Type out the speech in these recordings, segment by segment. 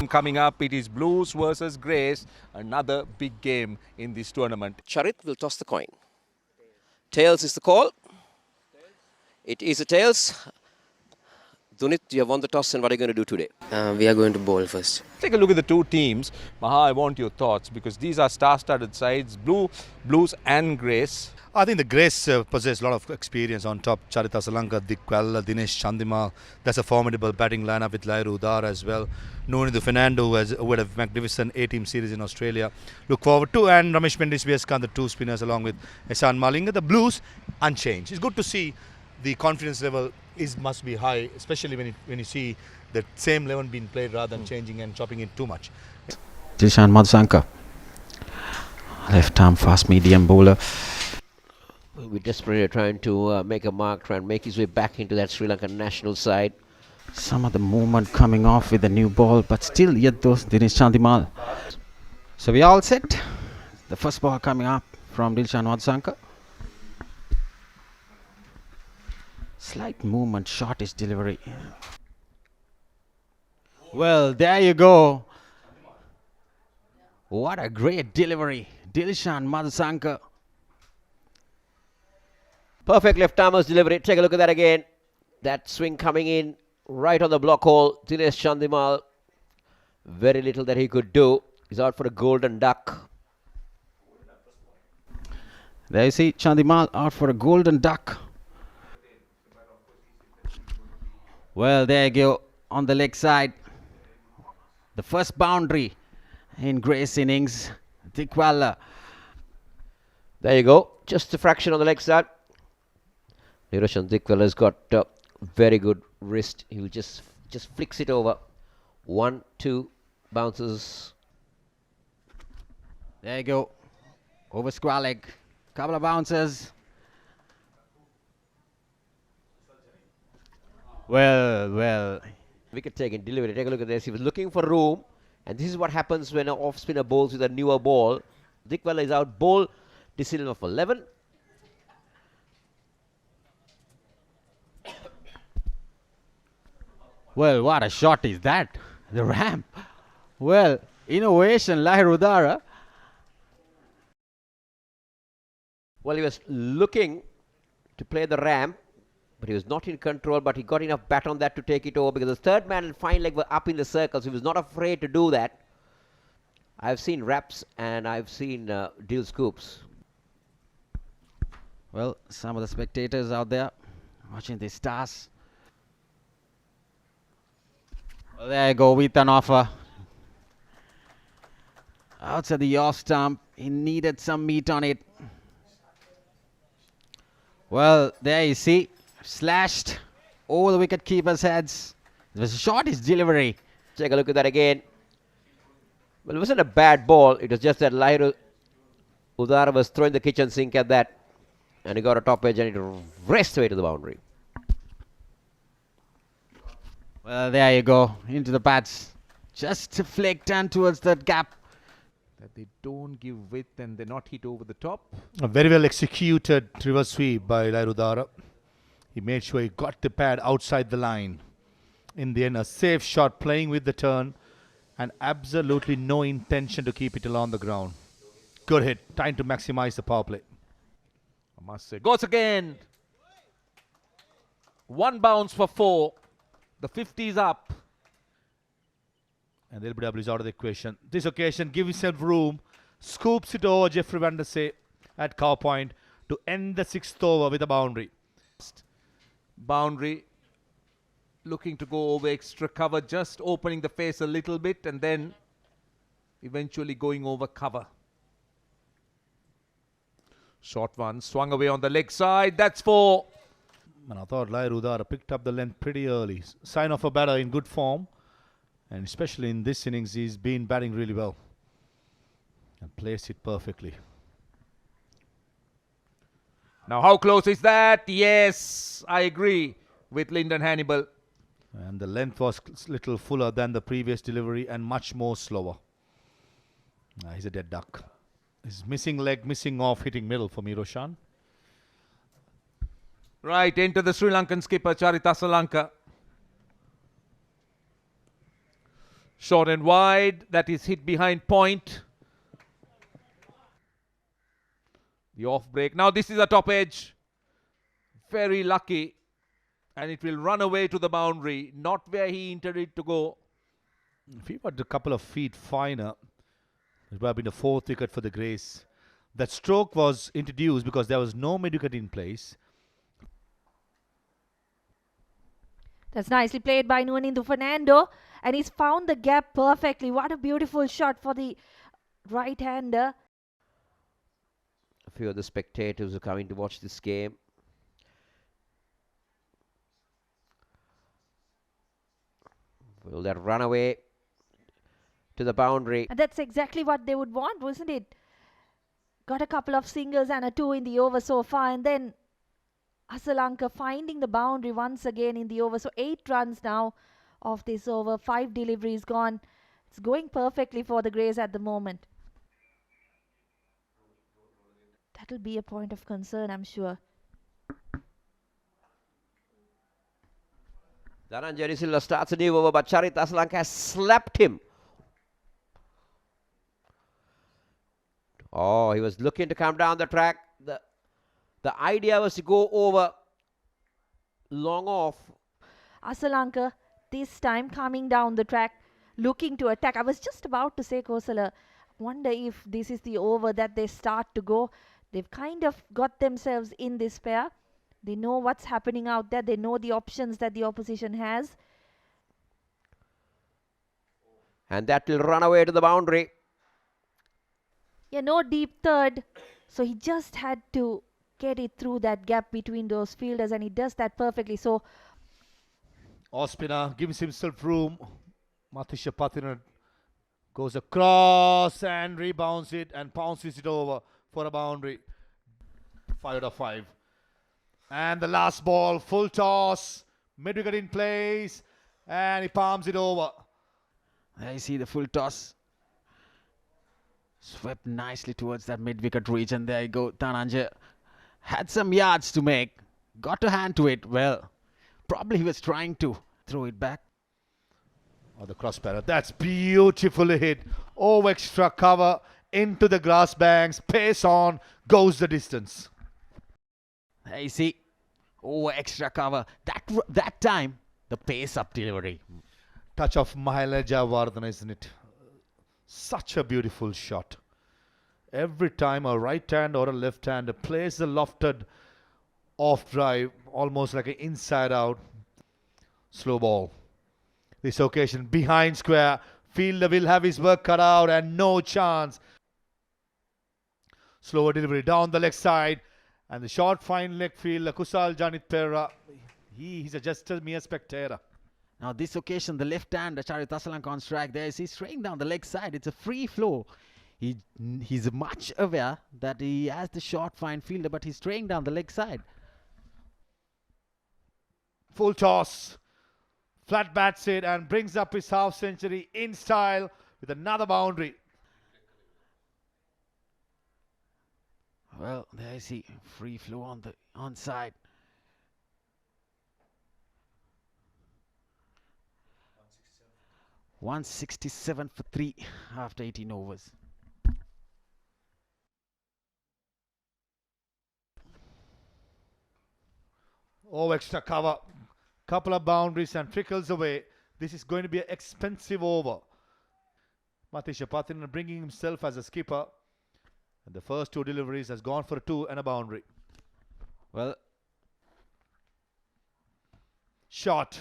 Coming up, it is Blues versus Greys, another big game in this tournament. Charith will toss the coin. Tails is the call. It is a tails. Dunit, you have won the toss, and what are you going to do today? We are going to bowl first. Take a look at the two teams. Maha, I want your thoughts because these are star-studded sides, Blues and Greys. I think the Greys possess a lot of experience on top. Charith Asalanka, Dikwala, Dinesh Chandimal. That's a formidable batting lineup with Lairu Udara as well. Nuwanidu Fernando, who had a magnificent 8-team series in Australia. Look forward to, and Ramesh Mendis Khan, the two spinners along with Eshan Malinga. The Blues unchanged. It's good to see the confidence level must be high, especially when you see the same 11 being played rather than changing and chopping it too much. Eshan Malinga, left arm fast medium bowler. We're desperately trying to make a mark, try and make his way back into that Sri Lankan national side. Some of the movement coming off with the new ball, but still yet those Dinesh Chandimal. So we all set. The first ball coming up from Eshan Malinga. Slight movement, shortish delivery. Well, there you go. What a great delivery. Eshan Malinga. Perfect left-armer's delivery. Take a look at that again. That swing coming in right on the block hole. Dinesh Chandimal. Very little that he could do. He's out for a golden duck. There you see Chandimal out for a golden duck. Well, there you go on the leg side. The first boundary in Gray's innings. Dikwala. There you go. Just a fraction on the leg side. Niroshan Dikwala has got very good wrist. He will just flicks it over. 1, 2 bounces. There you go. Over square leg. Couple of bounces. Well. Wicket taken, delivery. Take a look at this. He was looking for room. And this is what happens when an off-spinner bowls with a newer ball. Dikwala is out. Ball De Silva for 11. Well, what a shot is that? The ramp. Well, innovation, Lairu Udara. Well, he was looking to play the ramp, but he was not in control, but he got enough bat on that to take it over because the third man and fine leg were up in the circles. He was not afraid to do that. I've seen raps and I've seen deal scoops. Well, some of the spectators out there watching the stars. Well, there you go with an offer. Outside the off stump. He needed some meat on it. Well, there you see. Slashed over the wicket keeper's heads. It was a shortish delivery. Take a look at that again. Well, it wasn't a bad ball. It was just that Lairu Udara was throwing the kitchen sink at that. And he got a top edge and it raced away to the boundary. Well, there you go. Into the pads. Just a flick down towards that gap. That they don't give width and they're not hit over the top. A very well executed reverse sweep by Lairu Udara. He made sure he got the pad outside the line. In the end, a safe shot playing with the turn and absolutely no intention to keep it along the ground. Good hit. Time to maximize the power play. I must say. Goes again. One bounce for 4. The 50 is up. And LBW is out of the equation. This occasion, give himself room. Scoops it over Jeffrey Van der Sey at cow point to end the 6th over with a boundary. Boundary. Looking to go over extra cover. Just opening the face a little bit and then eventually going over cover. Short one. Swung away on the leg side. That's 4. And I thought Lairu Udara picked up the length pretty early. Sign of a batter in good form. And especially in this innings, he's been batting really well. And placed it perfectly. Now how close is that? Yes, I agree with Lyndon Hannibal. And the length was a little fuller than the previous delivery and much more slower. He's a dead duck. His missing leg, missing off, hitting middle for me, Roshan. Right, into the Sri Lankan skipper, Charith Asalanka. Short and wide. That is hit behind point. The off break. Now this is a top edge. Very lucky. And it will run away to the boundary. Not where he intended to go. If he were a couple of feet finer, it would have been the 4th wicket for the Greys. That stroke was introduced because there was no mid-wicket in place. That's nicely played by Nuwanidu Fernando. And he's found the gap perfectly. What a beautiful shot for the right-hander. A few of the spectators are coming to watch this game. Will that run away to the boundary? And that's exactly what they would want, wasn't it? Got a couple of singles and a 2 in the over so far. And then Asalanka finding the boundary once again in the over. So 8 runs now of this over. 5 deliveries gone. It's going perfectly for the Greys at the moment. That'll be a point of concern, I'm sure. Dananjaya starts a new over, but Charith Asalanka has slapped him. Oh, he was looking to come down the track. The idea was to go over long off. Asalanka this time coming down the track, looking to attack. I was just about to say, Kosala, wonder if this is the over that they start to go. They've kind of got themselves in this pair. They know what's happening out there. They know the options that the opposition has. And that will run away to the boundary. Yeah, no deep third. So he just had to get it through that gap between those fielders, and he does that perfectly. So Ospina gives himself room. Matheesha Pathirana goes across and rebounds it and pounces it over for a boundary. 5 out of 5. And the last ball, full toss, mid-wicket in place, and he palms it over. There you see the full toss. Swept nicely towards that mid-wicket reach, and there you go. Dananjaya had some yards to make. Got a hand to it. Well, probably he was trying to throw it back. Oh, the cross barrel. That's beautifully hit. Oh, extra cover into the grass banks. Pace on, goes the distance. There you see. Oh, extra cover. That time, the pace-up delivery. Touch of Maheesha Vardhana, isn't it? Such a beautiful shot. Every time a right hand or a left hand plays the lofted off drive, almost like an inside out slow ball. This occasion behind square, fielder will have his work cut out and no chance. Slower delivery down the leg side, and the short fine leg fielder Kusal Janit Perra, he's just a mere spectator. Now this occasion, the left hand, Charith Asalanka on strike. There he's straying down the leg side. It's a free flow. He's much aware that he has the short fine fielder, but he's straying down the leg side. Full toss. Flat bats it and brings up his half century in style with another boundary. Well, there you see free flow on the onside. 167 for 3 after 18 overs. Oh, extra cover. Couple of boundaries and trickles away. This is going to be an expensive over. Matheesha Pathirana bringing himself as a skipper. And the first 2 deliveries has gone for a 2 and a boundary. Well, shot.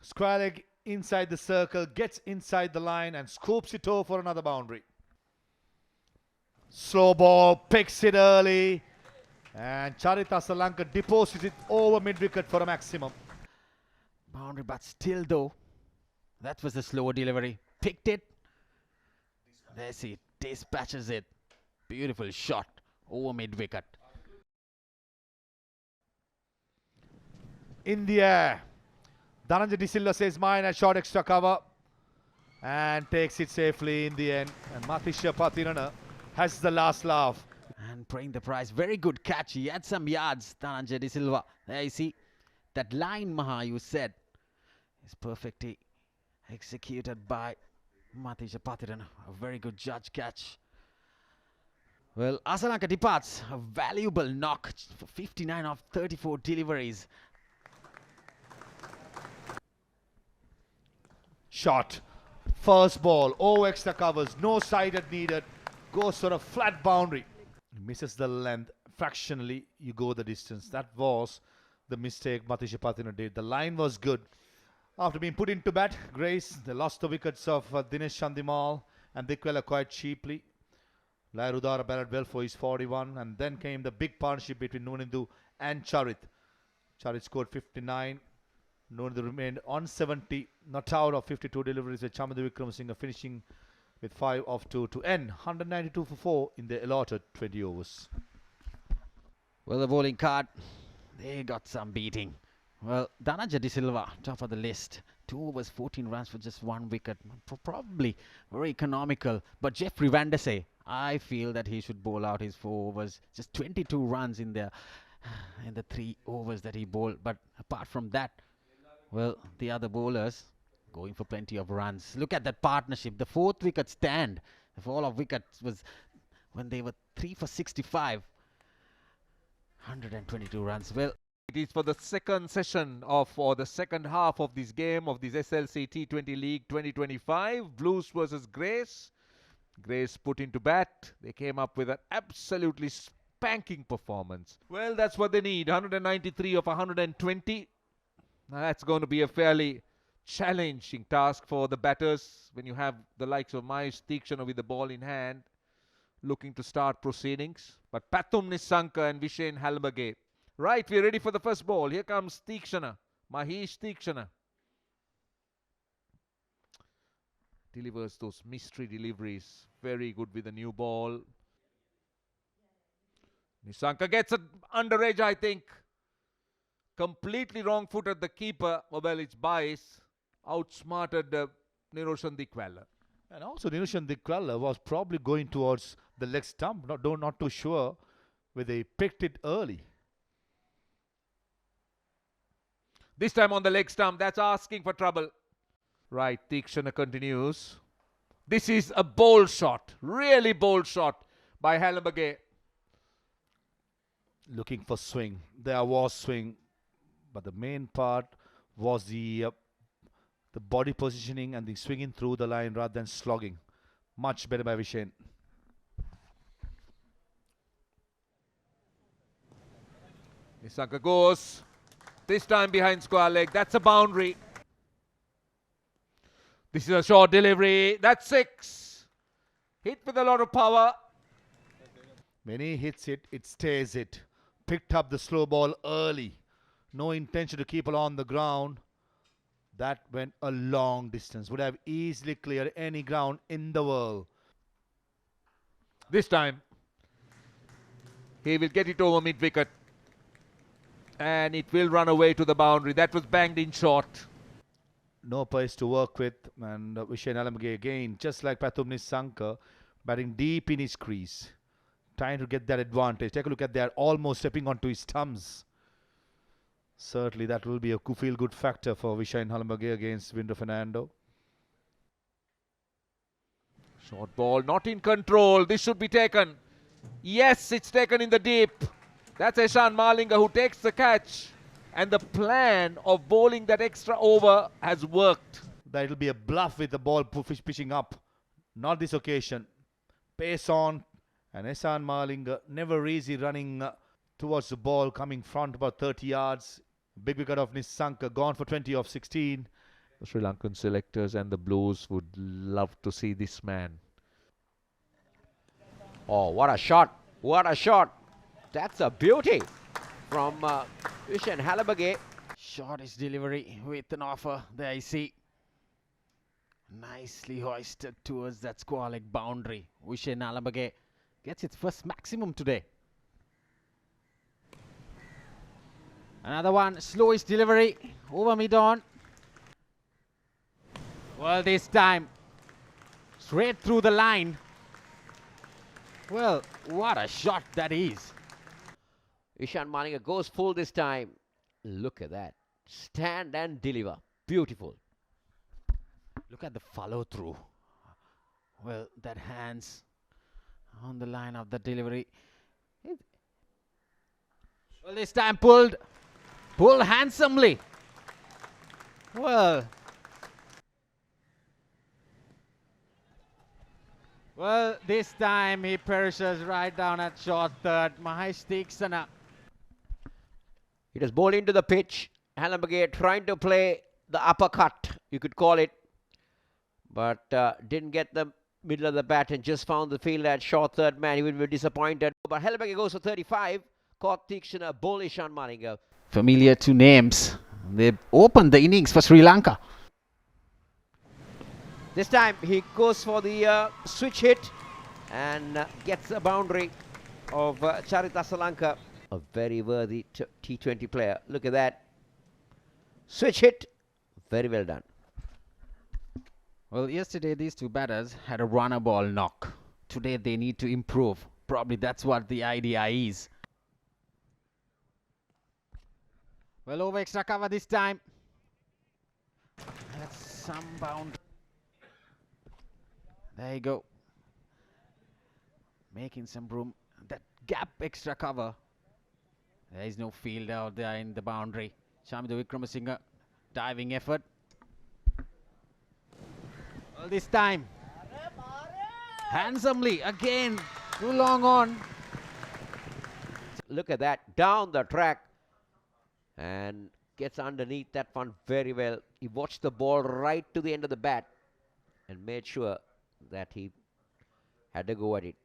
Square leg inside the circle, gets inside the line and scoops it over for another boundary. Slow ball, picks it early. And Charith Asalanka deposits it over mid-wicket for a maximum. boundary, but still though, that was the slower delivery. Picked it. There see, dispatches it. Beautiful shot over mid-wicket. In the air. Dananjaya says mine and short extra cover. And takes it safely in the end. And Matheesha Pathirana has the last laugh. And paying the price. Very good catch. He had some yards, Dananjaya De Silva. There you see. That line, Maha, you said, is perfect. He executed by Matheesha Pathirana. A very good judge catch. Well, Asalanka departs. A valuable knock for 59 of 34 deliveries. Shot. First ball. Oh, extra covers. No sided needed. Goes for a flat boundary. Misses the length. Fractionally, you go the distance. That was the mistake Matheesha Pathirana did. The line was good. After being put into bat, Greys, they lost the wickets of Dinesh Chandimal and Dikwella quite cheaply. Lairudara batted well for his 41, and then came the big partnership between Nuwanidu and Charith. Charith scored 59. Nuwanidu remained on 70, not out of 52 deliveries, with Chamandu Wickramasinghe finishing with 5 of 2 to end 192 for 4 in the allotted 20 overs. Well, the bowling card, they got some beating. Well, Dananjaya De Silva, top of the list. 2 overs, 14 runs for just 1 wicket. Probably very economical. But Jeffrey Van der Sey, I feel that he should bowl out his 4 overs. Just 22 runs in the 3 overs that he bowled. But apart from that, well, the other bowlers going for plenty of runs. Look at that partnership. The 4th wicket stand. The fall of wickets was when they were 3 for 65. 122 runs. Well, it is for the second session of, or the second half of this game of this SLC T20 League 2025. Blues versus Greys. Greys put into bat. They came up with an absolutely spanking performance. Well, that's what they need. 193 of 120. Now, that's going to be a fairly challenging task for the batters when you have the likes of Mahesh Theekshana with the ball in hand, looking to start proceedings. But Pathum Nissanka and Vishen Halambage. Right, we're ready for the first ball. Here comes Theekshana, Mahesh Theekshana. Delivers those mystery deliveries. Very good with the new ball. Nissanka gets an under edge, I think. Completely wrong-footed the keeper. Well, it's bias. Outsmarted Niroshan Dikwella. And also Niroshan Dikwella was probably going towards the leg stump. Not too sure whether they picked it early. This time on the leg stump. That's asking for trouble. Right, Theekshana continues. This is a bold shot. Really bold shot by Halambage. Looking for swing. There was swing. But the main part was the body positioning and the swinging through the line rather than slogging. Much better by Vishen. Nissanka goes. This time behind square leg. That's a boundary. This is a short delivery. That's 6. Hit with a lot of power. When he hits it, it stays it. Picked up the slow ball early. No intention to keep it on the ground. That went a long distance. Would have easily cleared any ground in the world. This time, he will get it over mid-wicket. And it will run away to the boundary. That was banged in short. No pace to work with. And Vishen Halambage again, just like Pathum Nissanka, batting deep in his crease. Trying to get that advantage. Take a look at that. Almost stepping onto his thumbs. Certainly that will be a feel-good factor for Vishen Halambage against Nuwanidu Fernando. Short ball, not in control. This should be taken. Yes, it's taken in the deep. That's Eshan Malinga who takes the catch. And the plan of bowling that extra over has worked. That will be a bluff with the ball pitching up. Not this occasion. Pace on. And Eshan Malinga never easy running towards the ball, coming front about 30 yards. Big wicket of Nissanka, gone for 20 of 16. The Sri Lankan selectors and the Blues would love to see this man. oh, what a shot. What a shot. That's a beauty from Ishan Halambage. shortish delivery with an offer. There you see. Nicely hoisted towards that square leg boundary. Vishen Halambage gets its first maximum today. Another one, slowish delivery over mid-on. Well, this time straight through the line. Well, what a shot that is. Ishan Malinga goes full this time. Look at that. Stand and deliver. Beautiful. Look at the follow through. Well, that hands on the line of the delivery. Well, this time pulled handsomely. Well, this time he perishes right down at short third. Matheesha. It is bowled into the pitch. Halambage trying to play the uppercut, you could call it, but didn't get the middle of the bat and just found the field at short third man. He would be disappointed. But Halambage goes for 35. Pathirana bowl Eshan Malinga. Familiar two names. They opened the innings for Sri Lanka. This time he goes for the switch hit and gets a boundary of Charith Asalanka. A very worthy T20 player. Look at that. Switch hit. Very well done. Well, yesterday these two batters had a runner ball knock. Today they need to improve. Probably that's what the idea is. Well, over extra cover this time. That's some bound. There you go. Making some room. That gap extra cover. There is no field out there in the boundary. Shamida Wickramasinghe, diving effort. Well, this time, handsomely, again, too long on. Look at that, down the track and gets underneath that one very well. He watched the ball right to the end of the bat and made sure that he had to go at it.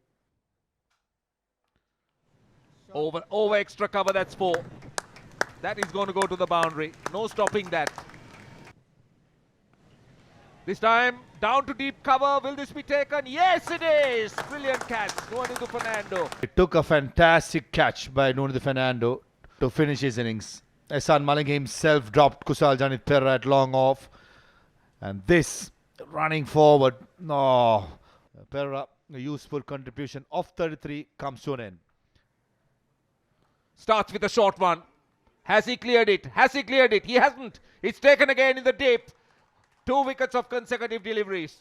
Over extra cover, that's 4. That is going to go to the boundary. No stopping that. This time, down to deep cover. Will this be taken? Yes, it is! Brilliant catch, Nuwanidu Fernando. It took a fantastic catch by Nuwanidu Fernando to finish his innings. Eshan Malinga himself dropped Kusal Janith Perra at long off. And this, running forward, no. Perra, a useful contribution of 33 comes to an end. Starts with a short one. Has he cleared it? Has he cleared it? He hasn't. It's taken again in the deep. 2 wickets of consecutive deliveries.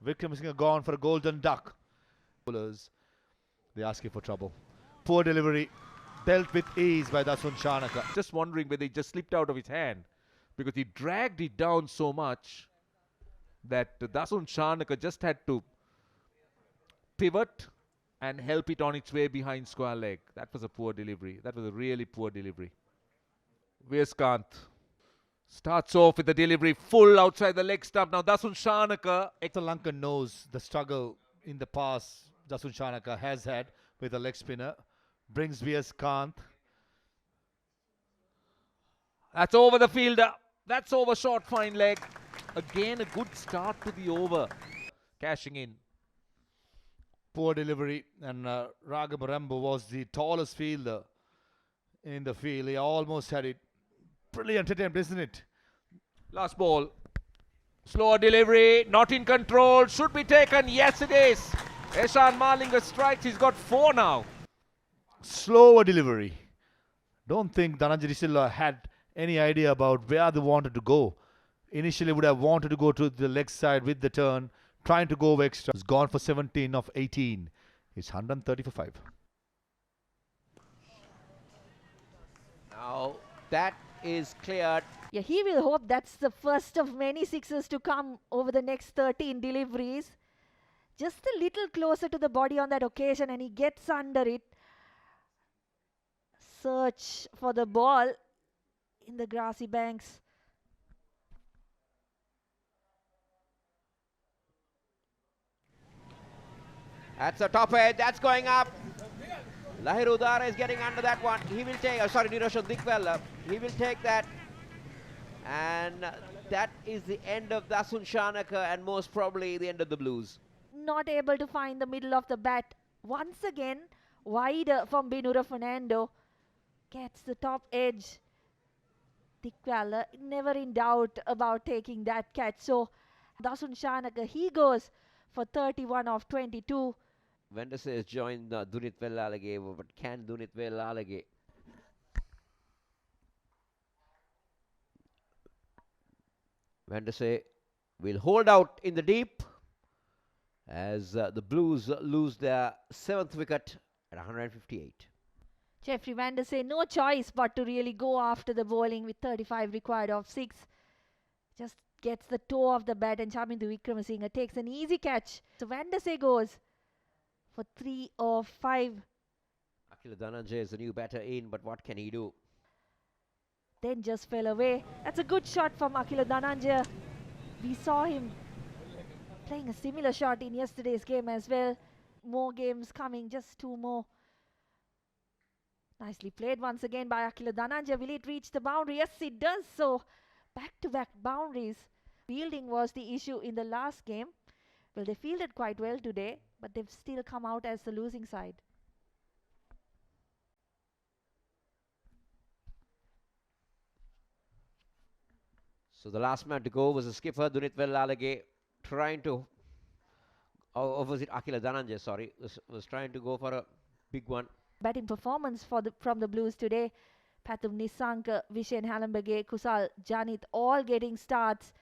Wickramasinghe gone for a golden duck. Bowlers, they asking for trouble. Poor delivery, dealt with ease by Dasun Shanaka. Just wondering whether it just slipped out of his hand, because he dragged it down so much that Dasun Shanaka just had to pivot and help it on its way behind square leg. That was a poor delivery. That was a really poor delivery. Viskant starts off with the delivery full outside the leg stump. Now Dasun Shanaka. Asalanka knows the struggle in the past Dasun Shanaka has had with a leg spinner. Brings Viskant. That's over the fielder. That's over short fine leg. Again a good start to the over. Cashing in. Poor delivery, and Raga Marambo was the tallest fielder in the field. He almost had it. Brilliant attempt, isn't it? Last ball. Slower delivery. Not in control. Should be taken. Yes, it is. Eshan Malinga strikes. He's got 4 now. Slower delivery. Don't think Dananjaya had any idea about where they wanted to go. Initially would have wanted to go to the leg side with the turn, trying to go over extra. He's gone for 17 of 18. It's 130 for 5. Now that is cleared. Yeah, he will hope that's the first of many sixes to come over the next 13 deliveries. Just a little closer to the body on that occasion, and he gets under it. Search for the ball in the grassy banks. That's a top edge. That's going up. Lahiru Udara is getting under that one. He will take, Niroshan Dikwella. He will take that. And that is the end of Dasun Shanaka and most probably the end of the Blues. Not able to find the middle of the bat. Once again, wide from Binura Fernando. Gets the top edge. Dikwella never in doubt about taking that catch. So Dasun Shanaka, he goes for 31 of 22. Vendor says join Dunit Vellalage, but can Dunit Vellalage? Vendor say will hold out in the deep as the Blues lose their 7th wicket at 158. Jeffrey Van der Sey, no choice but to really go after the bowling with 35 required of 6. Just gets the toe of the bat and Chamindu Wickramasinghe takes an easy catch. So Van der Sey goes for 3 of 5. Akila Dananjaya is the new batter in, but what can he do? Then just fell away. That's a good shot from Akila Dananjaya. We saw him playing a similar shot in yesterday's game as well. More games coming, just 2 more. Nicely played once again by Akila Dananjaya. Will it reach the boundary? Yes, it does so. Back-to-back boundaries. Fielding was the issue in the last game. Well, they fielded quite well today, but they've still come out as the losing side. So the last man to go was the skipper, Dunithwell trying to, or was it Akila Dananjaya, sorry, was trying to go for a big one. Batting performance from the Blues today. Pathum Nisanka, Vishen, Halambage, Kusal, Janith all getting starts.